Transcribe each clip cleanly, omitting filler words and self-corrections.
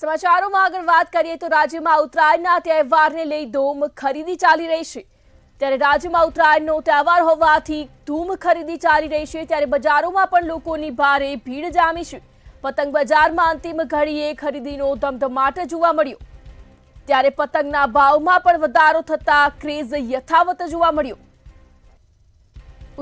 સમાચારોમાં આગળ વાત કરીએ તો રાજ્યમાં ઉત્તરાયણના તહેવારને લઈ ધૂમ ખરીદી ચાલી રહી છે। ત્યારે રાજ્યમાં ઉત્તરાયણનો તહેવાર હોવાથી ધૂમ ખરીદી ચાલી રહી છે। ત્યારે બજારોમાં પણ લોકોની ભારે ભીડ જામી છે। પતંગ બજારમાં અંતિમ ઘડીએ ખરીદીનો ધમધમાટ જોવા મળ્યો। ત્યારે પતંગના ભાવમાં પણ વધારો થતા ક્રેઝ યથાવત જોવા મળ્યો।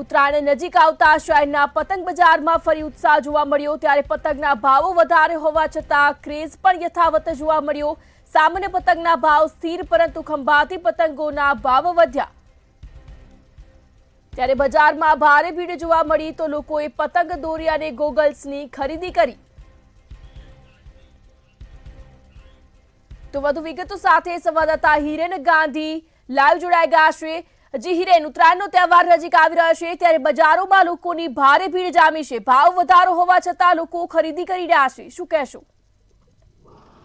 ઉત્તરાયણ નજીક આવતા શહેરના પતંગ બજારમાં ફરી ઉત્સાહ જોવા મળ્યો। ત્યારે પતંગના ભાવો વધારે હોવા છતાં ક્રેઝ પણ યથાવત જોવા મળ્યો। સામાન્ય પતંગના ભાવ સ્થિર પરંતુ ખંભાતી પતંગોના ભાવ વધ્યા। ત્યારે બજારમાં ભારે ભીડ જોવા મળી તો લોકોએ પતંગ દોરી અને ગોગલ્સની ખરીદી કરી। તો વધુ વિગતો સાથે સંવાદદાતા હિરેન ગાંધી લાઈવ જોડાઈ ગયા છે। જી હિરેન, ઉત્તરાયણનો તહેવાર નજીક આવી રહ્યો છે ત્યારે બજારોમાં લોકોની ભારે ભીડ જામી છે। ભાવ વધારો હોવા છતાં લોકો ખરીદી કરી રહ્યા છે, શું કહેશો?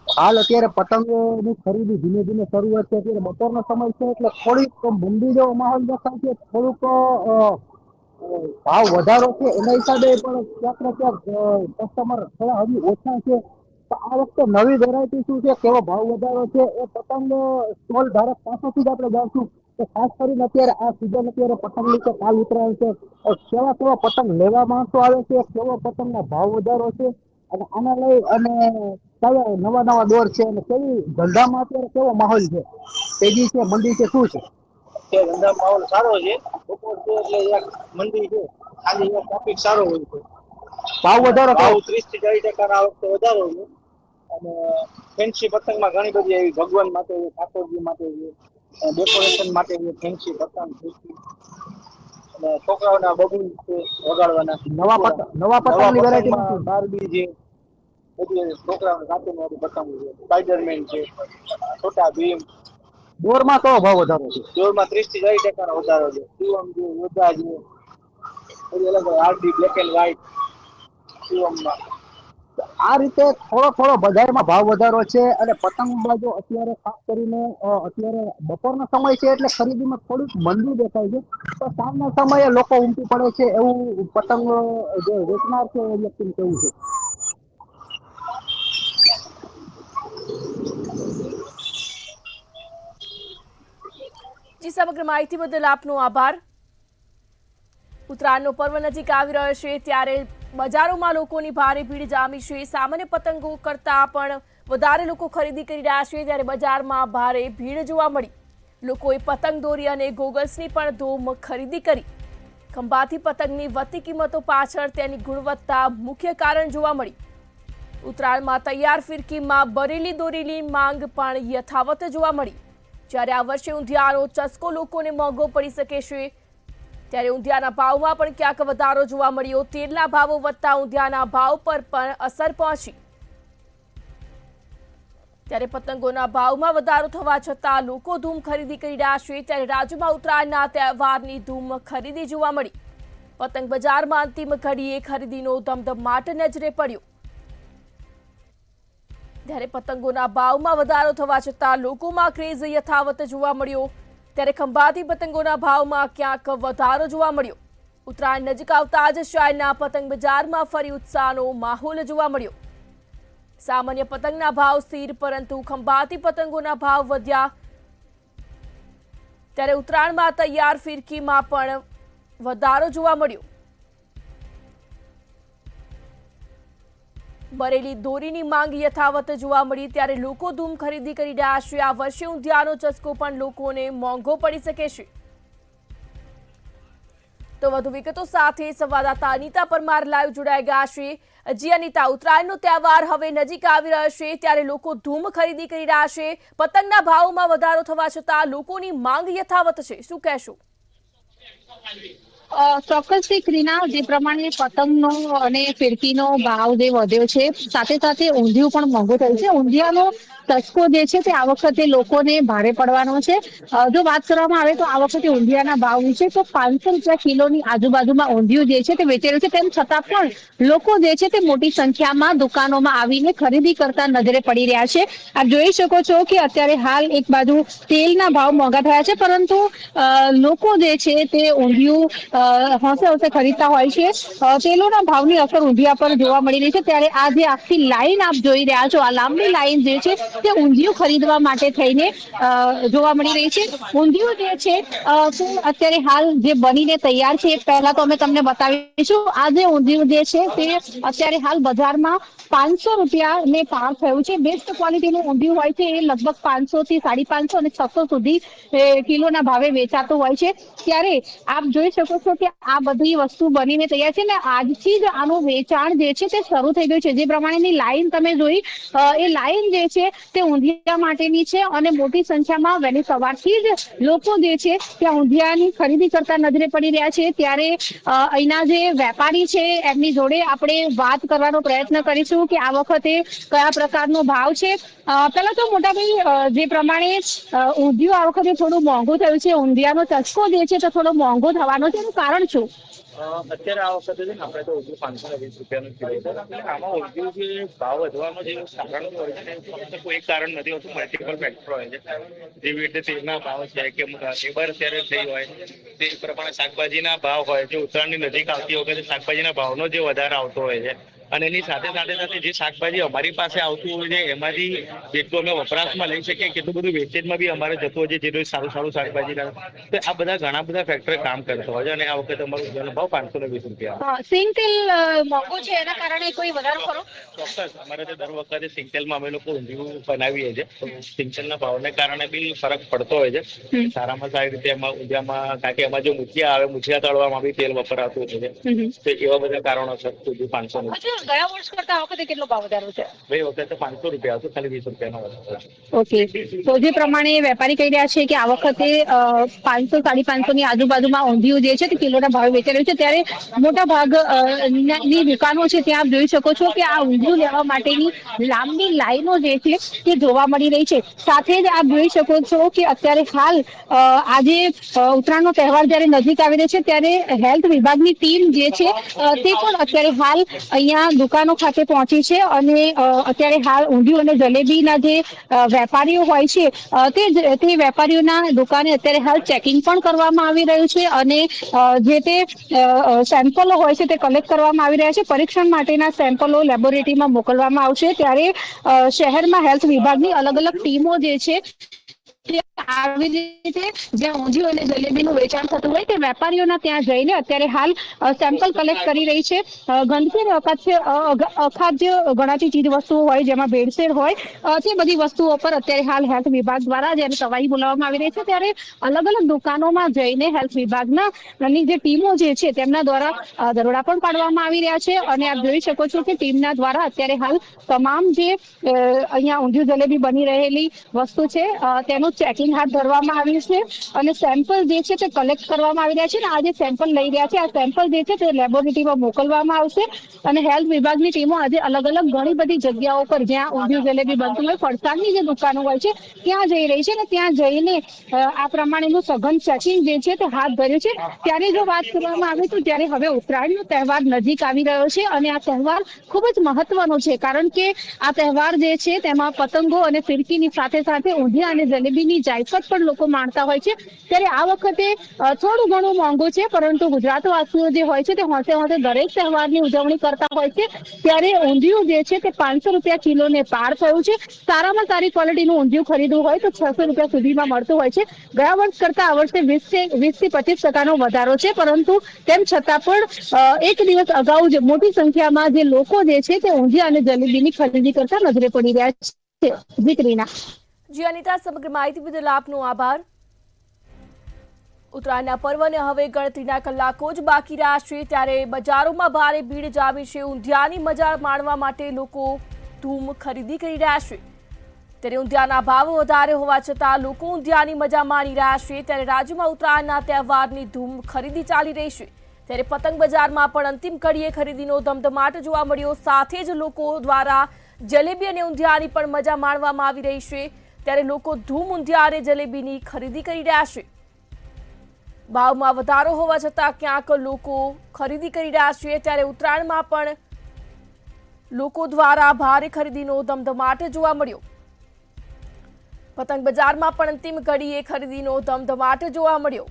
હાલ અત્યારે પતંગોની ખરીદી ધીમે ધીમે શરૂઆત છે। અત્યારે બપોરનો સમય છે એટલે થોડીક મંદી જેવો માહોલ દેખાય છે। થોડુંક ભાવ વધારો છે એના હિસાબે પણ ક્યાંક ને ક્યાંક કસ્ટમર થોડા હજી ઓછા છે। તો આ વખતે નવી વેરાયટી શું છે, કેવો ભાવ વધારો છે એ પતંગ સ્ટોલ ધારક પાસેથી જ આપણે જાણશું। તો ખાસ કરીને અત્યારે આ સિઝન અત્યારે પતંગની કે કાલ ઉતરાયણ છે, કેવા કેવા પતંગ લેવા માણસો આવે છે, કેવો પતંગના ભાવ વધારો છે અને આને લઈ અને કયા નવા નવા દોર છે અને કેવી ધંધામાં અત્યારે કેવો માહોલ છે, તેજી છે, મંદી છે, શું છે? ધંધા માહોલ સારો છે। બપોર છે એટલે એક મંદી છે, ખાલી એક ટ્રાફિક સારો હોય છે। ભાવ વધારો ભાવ 30 થી 40% આ વખતે વધારો છે અને ફેન્સી પતંગમાં ઘણી બધી એવી ભગવાન માટે છે, ઠાકોરજી માટે છે, ડેકોરેશન માટે છે, ફેન્સી પતંગ અને છોકરાઓના બબૂલ છે વગાડવાના। નવા પતંગની વેરાયટીમાં પતંગમાં શું? બારબી છે, બધી છોકરાઓને કાર્ટૂન વાળી પતંગ છે, સ્પાઈડરમેન છે, છોટા ભીમ। દોરમાં કયો ભાવ વધારો છે? દોરમાં 30 થી 40% વધારો છે। શિવમ છે, યોદ્ધા છે, બધી અલગ આરડી બ્લેક એન્ડ વ્હાઈટ શિવમમાં। આ રીતે થોડો થોડો બજારમાં ભાવ વધારો છે અને પતંગમાં જો અત્યારે ખાસ કરીને અત્યારે બપોરનો સમય છે એટલે ખરીદીમાં થોડીક મંદી દેખાય છે। તો સાંજના સમયે લોકો ઉમટી પડે છે એવું પતંગ જે વેચનાર છે એ વ્યક્તિનું કેવું છે। જી, સમગ્ર માહિતી બદલ આપનો આભાર। ઉત્તરાયણનો પર્વ નજીક આવી રહ્યો છે ત્યારે બજારોમાં લોકોની ભારે ભીડ જામી છે। સામાન્ય પતંગો કરતાં પણ વધારે લોકો ખરીદી કરી રહ્યા છે ત્યારે બજારમાં ભારે ભીડ જોવા મળી। લોકોએ પતંગ દોરી અને ગોગલ્સની પણ ધૂમ ખરીદી કરી। ખંભાતી પતંગની વધતી કિંમતો પાછળ તેની ગુણવત્તા મુખ્ય કારણ જોવા મળી। ઉત્તરાયણમાં તૈયાર ફિરકીમાં બરેલી દોરીની માંગ પણ યથાવત જોવા મળી। જ્યારે આ વર્ષે ઊંધિયાનો ચસ્કો લોકોને મોંઘો પડી શકે છે ત્યારે ઊંધિયાના ભાવમાં પણ ક્યાંક વધારો જોવા મળ્યો। તેલના ભાવો વધતા ઊંધિયાના ભાવ પર પણ અસર પહોંચી। ત્યારે પતંગોના ભાવમાં વધારો થવા છતાં લોકો ધૂમ ખરીદી કરી રહ્યા છે। ત્યારે રાજ્યમાં ઉત્તરાયણના તહેવારની ધૂમ ખરીદી જોવા મળી। પતંગ બજારમાં અંતિમ ઘડીએ ખરીદીનો ધમધમાટ નજરે પડ્યો। ત્યારે પતંગોના ભાવમાં વધારો થવા છતાં લોકોમાં ક્રેઝ યથાવત જોવા મળ્યો। ત્યારે ખંભાતી પતંગોના ભાવમાં ક્યાંક વધારો જોવા મળ્યો। ઉત્તરાયણ નજીક આવતા જ શહેરના પતંગ બજારમાં ફરી ઉત્સાહનો માહોલ જોવા મળ્યો। સામાન્ય પતંગના ભાવ સ્થિર પરંતુ ખંભાતી પતંગોના ભાવ વધ્યા। ત્યારે ઉત્તરાયણમાં તૈયાર ફિરકીમાં પણ વધારો જોવા મળ્યો। બરેલી દોરીની માંગ યથાવત જોવા મળી ત્યારે લોકો ધૂમ ખરીદી કરી રહ્યા છે। આ વર્ષે ઊંધિયાનો ચસ્કો પણ લોકોને મોંઘો પડી શકે છે। તો વધુ વિગતો સાથે સંવાદદાતા અનિતા પરમાર લાઈવ જોડાઈ ગયા છે। જી અનિતા, ઉત્તરાયણનો તહેવાર હવે નજીક આવી રહ્યો છે ત્યારે લોકો ધૂમ ખરીદી કરી રહ્યા છે। પતંગના ભાવમાં વધારો થવા છતાં લોકોની માંગ યથાવત છે, શું કહેશો? ચોક્કસથી ક્રીના, જે પ્રમાણે પતંગનો અને ફિરકીનો ભાવ જે વધ્યો છે સાથે સાથે ઊંધિયું પણ મોંઘું થયું છે। ઊંધિયાનો તસ્કો જે છે તે આ વખતે લોકોને ભારે પડવાનો છે। જો વાત કરવામાં આવે તો આ વખતે ઊંધિયાના ભાવ વિશે તો 500 રૂપિયા કિલોની આજુબાજુમાં ઊંધિયું જે છે તે વેચેલું છે। તેમ છતાં પણ લોકો જે છે તે મોટી સંખ્યામાં દુકાનોમાં આવીને ખરીદી કરતા નજરે પડી રહ્યા છે। આપ જોઈ શકો છો કે અત્યારે હાલ એક બાજુ તેલના ભાવ મોંઘા થયા છે પરંતુ લોકો જે છે તે ઊંધિયું હોંશે હોંશે ખરીદતા હોય છે। તેલોના ભાવની અસર ઊંધિયા પર જોવા મળી રહી છે। ત્યારે આ જે આખી લાઈન આપ જોઈ રહ્યા છો, આ લાંબી લાઈન જે છે તે ઊંધિયું ખરીદવા માટે થઈને જોવા મળી રહી છે। ઊંધિયું જે છે તે અત્યારે હાલ જે બનીને તૈયાર છે, પહેલા તો અમે તમને બતાવીશું। આ જે ઊંધિયું જે છે તે અત્યારે હાલ બજારમાં 500 રૂપિયા ને પાર થયું છે। બેસ્ટ ક્વોલિટીનું ઊંધિયું હોય છે એ લગભગ 500 થી 550 અને 600 સુધી કિલોના ભાવે વેચાતું હોય છે। ત્યારે આપ જોઈ શકો છો કે આ બધી વસ્તુ બનીને તૈયાર છે ને આજથી જ આનું વેચાણ જે છે તે શરૂ થઈ ગયું છે। જે પ્રમાણેની લાઈન તમે જોઈ, એ લાઈન જે છે તે ઊંધિયા માટેની છે અને મોટી સંખ્યામાં વહેલી સવારથી જ લોકો જે છે ત્યાં ઊંધિયાની ખરીદી કરતા નજરે પડી રહ્યા છે। ત્યારે અહીંના જે વેપારી છે એમની જોડે આપણે વાત કરવાનો પ્રયત્ન કરીશું કે આ વખતે કયા પ્રકારનો ભાવ છે। પહેલા તો મોટાભાઈ, જે પ્રમાણે ઊંધિયું આ વખતે થોડું મોંઘું થયું છે, ઊંધિયાનો ચસ્કો જે છે તો થોડો મોંઘો થવાનો છે, એનું કારણ શું? અત્યારે આ વખતે છે ને આપણે તો ઊંધિયું 520 રૂપિયાનું કિલો છે। એટલે આમાં ઊંધિયું જે ભાવ વધવાનું જે કારણ હોય છે ફક્ત કોઈ એક કારણ નથી હોતું, મલ્ટિપલ ફેક્ટર હોય છે। જેવી રીતે તેલના ભાવ છે કે લેબર અત્યારે થઈ હોય તે પ્રમાણે શાકભાજીના ભાવ હોય છે। ઉત્તરાયણની નજીક આવતી વખતે શાકભાજીના ભાવનો જે વધારો આવતો હોય છે અને એની સાથે જે શાકભાજી અમારી પાસે આવતું હોય છે એમાંથી જેટલું અમે વપરાશમાં લઈ શકીએ કેટલું બધું વેસ્ટેજમાં બી અમારે જતું હોય છે, જેટલું સારું શાકભાજી તો આ બધા ઘણા બધા ફેક્ટર કામ કરતા હોય છે। અને આ વખતે અમારો ઊંધિયાનો ભાવ 520 રૂપિયા। સિંગ તેલ મોંઘું છે એના કારણે કોઈ વધારો ખરો? ચોક્કસ, અમારે તો દર વખતે સિંગતેલમાં અમે લોકો ઊંધિયું બનાવીએ છીએ તો સિંગતેલના ભાવને કારણે બી ફરક પડતો હોય છે। સારામાં સારી રીતે એમાં ઊંધિયામાં, કારણ કે એમાં જો મુઠિયા આવે, મુઠિયા તળવામાં બી તેલ વપરાતું હોય છે, તો એવા બધા કારણોસર ઊંધિયું 500 ગયા વર્ષ કરતા આ વખતે કેટલો ભાવ વધારો છે? બે વખતે 500 રૂપિયા હતો, ખાલી 20 રૂપિયાનો વધારો છે। ઓકે, તો જે પ્રમાણે વેપારી કહી રહ્યા છે કે આ વખતે 500 550 ની આજુબાજુમાં ઊંધિયું જે છે તે કિલોના ભાવે વેચાઈ રહ્યું છે। ત્યારે મોટા ભાગ ની દુકાનો છે ત્યાં આપ જોઈ શકો છો કે આ ઊંધિયું લેવા માટેની લાંબી લાઈનો જે છે તે જોવા મળી રહી છે। સાથે જ આપ જોઈ શકો છો કે અત્યારે હાલ આજે ઉત્તરાયણનો તહેવાર જયારે નજીક આવી રહ્યો છે ત્યારે હેલ્થ વિભાગની ટીમ જે છે તે પણ અત્યારે હાલ અહીંયા દુકાનો ખાતે પહોંચી છે અને અત્યારે હાલ ઊંધિયું અને જલેબીના જે વેપારીઓ હોય છે તે વેપારીઓના દુકાને અત્યારે હાલ ચેકિંગ પણ કરવામાં આવી રહ્યું છે અને જે તે સેમ્પલો હોય છે તે કલેક્ટ કરવામાં આવી રહ્યા છે। પરીક્ષણ માટેના સેમ્પલો લેબોરેટરીમાં મોકલવામાં આવશે। ત્યારે શહેરમાં હેલ્થ વિભાગની અલગ અલગ ટીમો જે છે આવી રીતે જ્યાં ઊંધિયું અને જલેબીનું વેચાણ થતું હોય તે વેપારીઓના ત્યાં જઈને અત્યારે હાલ સેમ્પલ કલેક્ટ કરી રહી છે। ગંદકી અખાદ્ય ગણાતી ચીજ વસ્તુઓ હોય જેમાં ભેળસેળ હોય તે બધી વસ્તુઓ પર અત્યારે હાલ હેલ્થ વિભાગ દ્વારા જ્યારે તવાઈ બોલાવવામાં આવી રહી છે ત્યારે અલગ અલગ દુકાનોમાં જઈને હેલ્થ વિભાગના જે ટીમો જે છે તેમના દ્વારા દરોડા પણ પાડવામાં આવી રહ્યા છે અને આપ જોઈ શકો છો કે ટીમના દ્વારા અત્યારે હાલ તમામ જે અહીંયા ઊંધિયું જલેબી બની રહેલી વસ્તુ છે તેનું ચેકિંગ હાથ ધરવામાં આવ્યું છે અને સેમ્પલ જે છે તે કલેક્ટ કરવામાં આવી રહ્યા છે અને આ જે સેમ્પલ લઈ રહ્યા છે આ સેમ્પલ જે છે તે લેબોરેટરીમાં મોકલવામાં આવશે અને હેલ્થ વિભાગની ટીમો આજે અલગ અલગ ઘણી બધી જગ્યાઓ પર જ્યાં ઊંધિયું જલેબી બનતું હોય, ફરસાણની જે દુકાનો હોય છે ત્યાં જઈ રહી છે અને ત્યાં જઈને આ પ્રમાણેનું સઘન ચેકિંગ જે છે તે હાથ ધર્યું છે। ત્યારે જો વાત કરવામાં આવે તો ત્યારે હવે ઉત્તરાયણનો તહેવાર નજીક આવી રહ્યો છે અને આ તહેવાર ખૂબ જ મહત્વનો છે કારણ કે આ તહેવાર જે છે તેમાં પતંગો અને ફિરકીની સાથે સાથે ઊંધિયા અને જલેબીની જાયફત પણ લોકો માણતા હોય છે। ત્યારે આ વખતે થોડું ઘણું મોંઘું છે પરંતુ ગુજરાતવાસીઓ જે હોય છે તે હોંશે હોંશે દરેક તહેવારની ઉજવણી કરતા હોય છે। ત્યારે ઊંધિયું જે છે તે 500 રૂપિયા કિલોને પાર થયું છે। સારામાં સારી ક્વોલિટીનું ઊંધિયું ખરીદવું હોય તો 600 રૂપિયા સુધીમાં મળતું હોય છે। ગયા વર્ષ કરતા આ વર્ષે 20 થી 25% વધારો છે પરંતુ તેમ છતાં પણ એક દિવસ અગાઉ જ મોટી સંખ્યામાં જે લોકો જે છે તે ઊંધિયા અને જલેબીની ખરીદી કરતા નજરે પડી રહ્યા છે। દીકરીના જી અનિતા, સમગ્ર માહિતી બદલ આપનો આભાર। ઉત્તરાયણના પર્વને હવે ગણતરીના કલાકો જ બાકી રહ્યા છે ત્યારે બજારોમાં ભારે ભીડ જામી છે। ઊંધિયાની મજા માણવા માટે લોકો ધૂમ ખરીદી કરી રહ્યા છે। ત્યારે ઊંધિયાના ભાવ વધારે હોવા છતાં લોકો ઊંધિયાની મજા માણી રહ્યા છે। ત્યારે રાજ્યમાં ઉત્તરાયણના તહેવારની ધૂમ ખરીદી ચાલી રહી છે। ત્યારે પતંગ બજારમાં પણ અંતિમ ઘડીએ ખરીદીનો ધમધમાટ જોવા મળ્યો। સાથે જ લોકો દ્વારા જલેબી અને ઊંધિયાની પણ મજા માણવામાં આવી રહી છે। ત્યારે લોકો ધૂમ ઊંધિયા અને જલેબીની ખરીદી કરી રહ્યા છે। ભાવમાં વધારો હોવા છતાં ક્યાંક લોકો ખરીદી કરી રહ્યા છે। ત્યારે ઉત્તરાયણમાં પણ લોકો દ્વારા ભારે ખરીદીનો ધમધમાટ જોવા મળ્યો। પતંગ બજારમાં પણ અંતિમ ઘડીએ ખરીદીનો ધમધમાટ જોવા મળ્યો।